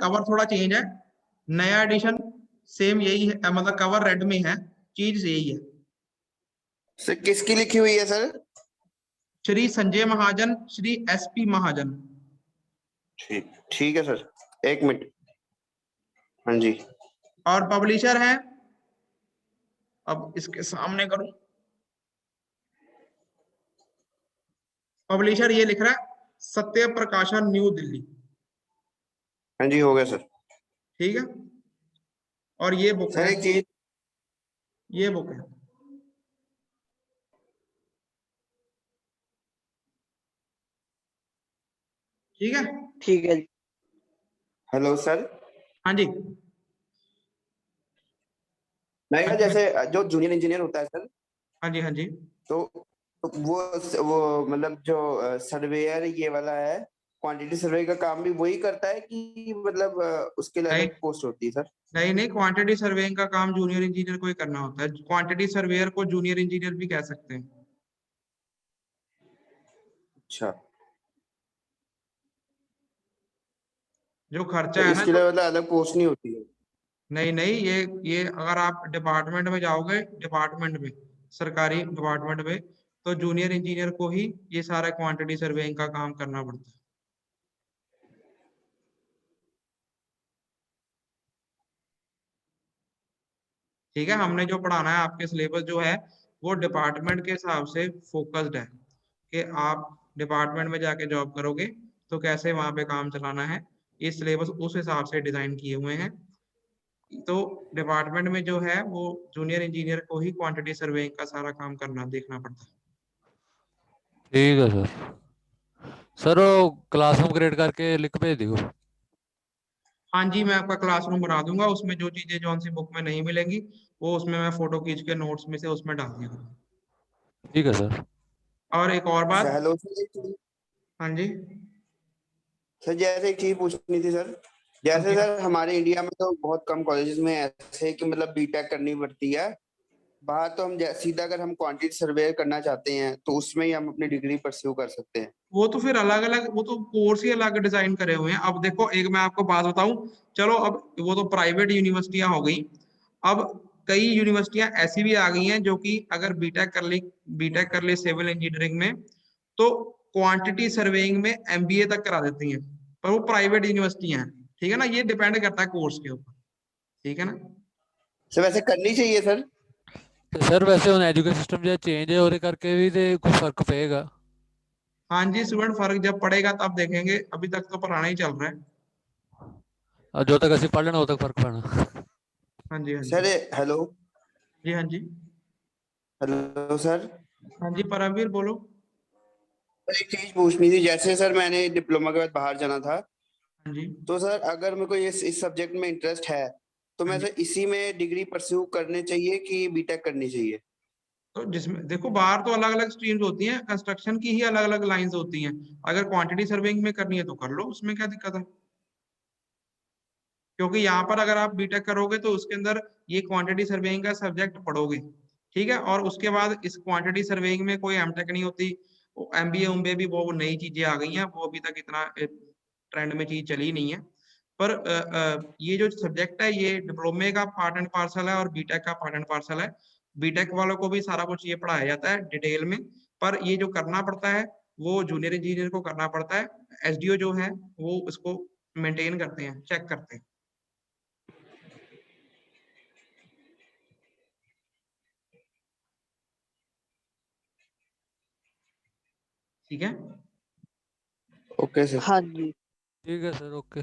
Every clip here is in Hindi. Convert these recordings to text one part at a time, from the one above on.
कवर थोड़ा चेंज है, नया एडिशन सेम यही है, मतलब कवर रेड में है, चीज यही है। सर किसकी लिखी हुई है सर? श्री संजय महाजन, श्री SP महाजन। ठीक ठीक है सर, एक मिनट। हाँ जी। और पब्लिशर है, अब इसके सामने करूं, पब्लिशर ये लिख रहा है सत्य प्रकाशन न्यू दिल्ली। हाँ जी हो गया सर। ठीक है, और ये बुक सर है, एक चीज, ये बुक है। ठीक है, ठीक है। Hello sir. हाँ जी। मैं कहा जैसे जो जूनियर इंजीनियर होता है सर, हाँ जी, हाँ जी। तो वो मतलब जो सर्वेयर ये वाला है, क्वांटिटी सर्वे का काम भी वही करता है कि मतलब उसके लिए नहीं अलग पोस्ट होती है सर? नहीं नहीं, क्वांटिटी सर्वेइंग का काम जूनियर इंजीनियर को ही करना होता है। क्वांटिटी सर्वेयर को जूनियर इंजीनियर भी कह सकते हैं। अच्छा, जो तो खर्चा है ना, इसके लिए मतलब अलग पोस्ट नहीं होती है? नहीं नहीं, ये अगर आप डिपार्टमेंट में जाओगे, डिपार्टमेंट में, सरकारी डिपार्टमेंट में, तो जूनियर इंजीनियर को ही ये सारा क्वांटिटी सर्वेइंग का काम करना पड़ता है। ठीक है, हमने जो पढ़ाना है, आपके सिलेबस जो है वो डिपार्टमेंट के हिसाब से फोकस्ड है, कि आप डिपार्टमेंट में जाके जॉब करोगे तो कैसे वहां पे काम चलाना है। ये सिलेबस उस हिसाब से डिजाइन किए हुए हैं। तो डिपार्टमेंट में जो है वो जूनियर इंजीनियर को ही क्वांटिटी सर्वेइंग का सारा काम करना देखना पड़ता है। ठीक है सर। सर वो क्लासरूम क्रिएट करके लिंक भेज दियो। हाँ जी, मैं आपका क्लासरूम बना दूंगा, उसमें जो चीजें जौन सी बुक में नहीं मिलेंगी वो उसमें मैं फोटो खींच के नोट्स में से उसमें डाल दिया करूंगा। ठीक है सर। और एक और बात। हेलो सर, हाँ जी, सर जैसे एक चीज पूछनी थी सर। हाँ जैसे जी। सर हमारे इंडिया में तो बहुत कम कॉलेजेस में ऐसे है कि मतलब बीटेक करनी पड़ती है। बाहर तो हम सीधा अगर हम क्वांटिटी सर्वे करना चाहते हैं तो उसमें ही हम अपनी डिग्री परस्यू कर सकते हैं। वो तो फिर अलग अलग, वो तो कोर्स ही अलग डिजाइन करे हुए हैं। अब देखो, एक मैं आपको बात बताऊं, चलो अब वो तो प्राइवेट यूनिवर्सिटियां हो गई। अब कई यूनिवर्सिटियां ऐसी भी आ गई हैं जो कि अगर बीटेक कर ली सिविल इंजीनियरिंग में, तो क्वांटिटी सर्वेइंग में MBA तक करा देती हैं, पर वो प्राइवेट यूनिवर्सिटियां हैं। ठीक है ना, ये डिपेंड करता है कोर्स के ऊपर। ठीक है ना। सर वैसे करनी चाहिए सर? ਤੇ ਸਰ ਵੈਸੇ ਹੁਣ ਐਜੂਕੇਸ਼ਨ ਸਿਸਟਮ ਜਿਹੜਾ ਚੇਂਜ ਹੈ ਉਹਦੇ ਕਰਕੇ ਵੀ ਤੇ ਕੋਈ ਫਰਕ ਪਏਗਾ? हाँ जी, स्टूडेंट फर्क जब पड़ेगा तब देखेंगे, अभी तक तो पुराना ही चल रहा है। और जो तक ਅਸੀਂ ਪੜ੍ਹ ਲੈਣਾ ਉਦੋਂ ਤੱਕ ਫਰਕ ਪੈਣਾ। हाँ जी, हाँ जी। Sir hello. जी हाँ जी। Hello sir. हाँ जी, परमवीर बोलो। एक चीज पूछनी थी, जैसे सर मैंने डिप्लोमा के बाद बाहर जाना था, हाँ जी, तो सर अगर मेरे को इस सब्जेक्ट में इंटरेस्ट है तो हाँ मैं जी। सर इसी में डिग्री परस्यू करनी चाहिए कि बीटेक करनी चाहिए? तो जिसमें देखो, बाहर तो अलग अलग स्ट्रीम्स होती हैं, कंस्ट्रक्शन की ही अलग अलग लाइंस होती हैं। अगर क्वांटिटी सर्वेइंग में करनी है तो कर लो, उसमें क्या दिक्कत है। क्योंकि यहाँ पर अगर आप बीटेक करोगे तो उसके अंदर ये क्वांटिटी सर्वेइंग का सब्जेक्ट पढ़ोगे। ठीक है, और उसके बाद इस क्वांटिटी सर्वेइंग में कोई एमटेक नहीं होती। MBA उम्बे भी वो नई चीजें आ गई हैं, वो अभी तक इतना ट्रेंड में चीज चली नहीं है। पर ये जो सब्जेक्ट है ये डिप्लोमे का पार्ट एंड पार्सल है और बीटेक का पार्ट एंड पार्सल है। बीटेक वालों को भी सारा कुछ ये पढ़ाया जाता है डिटेल में, पर ये जो करना पड़ता है वो जूनियर इंजीनियर को करना पड़ता है। SDO जो है वो उसको मेंटेन करते हैं, चेक करते हैं। ठीक है, ओके सर। हाँ जी। ठीक है सर, ओके।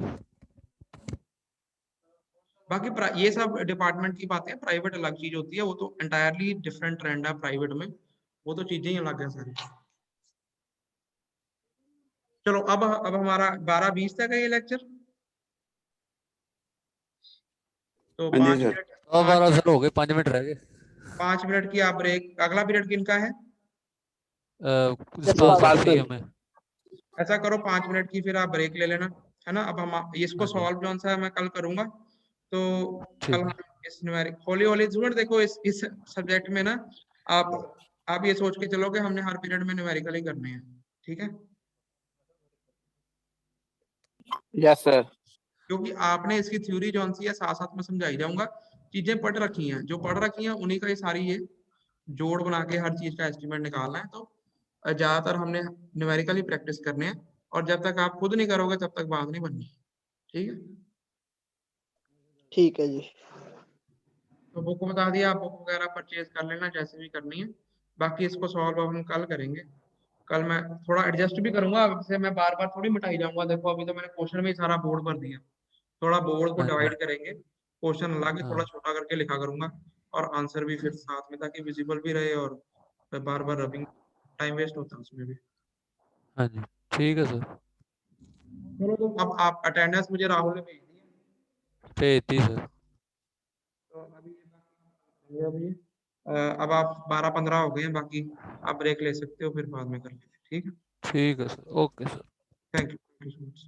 बाकी ये सब डिपार्टमेंट की बातें, प्राइवेट अलग चीज होती है, वो तो एंटायरली डिफरेंट ट्रेंड है प्राइवेट में, वो तो चीजें ही अलग है सारी। चलो, अब हमारा 12:20 तक है ये लेक्चर, तो हाँ जी 5 सर। मिनट अब 12 5 सर हो गए, 5 मिनट रह गए। 5 मिनट की आप ब्रेक। अगला पीरियड किनका है? जसपाल सर की हमें। ऐसा करो, 5 मिनट की फिर आप ब्रेक ले लेना, है ना। अब हम इसको हाँ जी, सॉल्व जो सा है मैं कल करूंगा, तो कल ठीक हम है। इस न्यूमेरिक होली होली स्टूडेंट देखो, इस सब्जेक्ट में ना आप आप ये सोच के चलो कि हमने हर पीरियड में न्यूमेरिकल ही करने हैं। ठीक है, यस सर। क्योंकि आपने इसकी थ्योरी जो सी है साथ साथ में समझाई जाऊंगा, चीजें पढ़ रखी हैं, जो पढ़ रखी हैं उन्हीं का ये सारी ये जोड़ बना के हर चीज का एस्टिमेट निकालना है। तो ज्यादातर हमने न्यूमेरिकली प्रैक्टिस करने हैं, और जब तक आप खुद नहीं करोगे तब तक बात नहीं बननी। ठीक है, ठीक है जी। तो बुक बता दिया, आप बुक वगैरह परचेज कर लेना जैसे भी करनी है। बाकी इसको सॉल्व अब हम कल करेंगे। कल मैं थोड़ा एडजस्ट भी करूंगा, अब से मैं बार बार थोड़ी मिटाई जाऊंगा। देखो अभी तो मैंने क्वेश्चन में ही सारा बोर्ड भर दिया, थोड़ा बोर्ड को हाँ जी, डिवाइड करेंगे, क्वेश्चन ला के थोड़ा हाँ छोटा करके लिखा करूंगा, और आंसर भी फिर साथ में, ताकि विजिबल भी रहे, और बार बार रबिंग टाइम वेस्ट होता है उसमें भी। हाँ जी, ठीक है सर, चलो, तो अब आप अटेंडेंस मुझे राहुल ने भेज दी है, भेज दी सर। तो अभी ये अभी अब आप 12-15 हो गए हैं, बाकी आप ब्रेक ले सकते हो, फिर बाद में कर लेंगे। ठीक है, ठीक है sir, okay sir. Thank you so much.